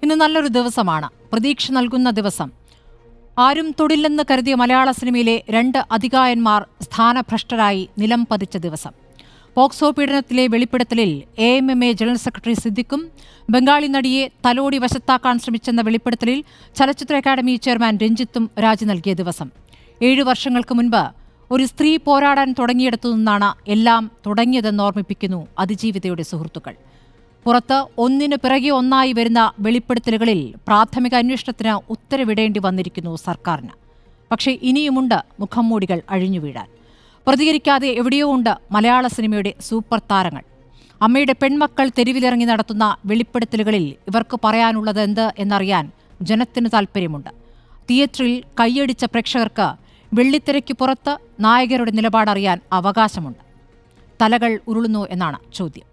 ഇന്ന് നല്ലൊരു ദിവസമാണ്, പ്രതീക്ഷ നൽകുന്ന ദിവസം. ആരും തൊടില്ലെന്ന് കരുതിയ മലയാള സിനിമയിലെ 2 അതികായന്മാർ സ്ഥാനഭ്രഷ്ടരായി നിലം പതിച്ച ദിവസം. പോക്സോ പീഡനത്തിലെ വെളിപ്പെടുത്തലിൽ AMMA ജനറൽ സെക്രട്ടറി സിദ്ദിഖും ബംഗാളി നടിയെ തലോടി വശത്താക്കാൻ ശ്രമിച്ചെന്ന വെളിപ്പെടുത്തലിൽ ചലച്ചിത്ര അക്കാദമി ചെയർമാൻ രഞ്ജിത്തും രാജി നൽകിയ ദിവസം. 7 വർഷങ്ങൾക്ക് മുൻപ് ഒരു സ്ത്രീ പോരാടാൻ തുടങ്ങിയിടത്തു നിന്നാണ് എല്ലാം തുടങ്ങിയതെന്ന് ഓർമ്മിപ്പിക്കുന്നു അതിജീവിതയുടെ സുഹൃത്തുക്കൾ. പുറത്ത് ഒന്നിനു പിറകെ ഒന്നായി വരുന്ന വെളിപ്പെടുത്തലുകളിൽ പ്രാഥമിക അന്വേഷണത്തിന് ഉത്തരവിടേണ്ടി വന്നിരിക്കുന്നു സർക്കാരിന്. പക്ഷേ ഇനിയുമുണ്ട് മുഖംമൂടികൾ അഴിഞ്ഞുവീഴാൻ. പ്രതികരിക്കാതെ എവിടെയോ ഉണ്ട് മലയാള സിനിമയുടെ സൂപ്പർ താരങ്ങൾ. അമ്മയുടെ പെൺമക്കൾ തെരുവിലിറങ്ങി നടത്തുന്ന വെളിപ്പെടുത്തലുകളിൽ ഇവർക്ക് പറയാനുള്ളത് എന്ത് എന്നറിയാൻ ജനത്തിന് താൽപ്പര്യമുണ്ട്. തിയേറ്ററിൽ കൈയടിച്ച പ്രേക്ഷകർക്ക് വെള്ളിത്തിരയ്ക്ക് പുറത്ത് നായകരുടെ നിലപാടറിയാൻ അവകാശമുണ്ട്. തലകൾ ഉരുളുന്നു എന്നാണ് ചോദ്യം.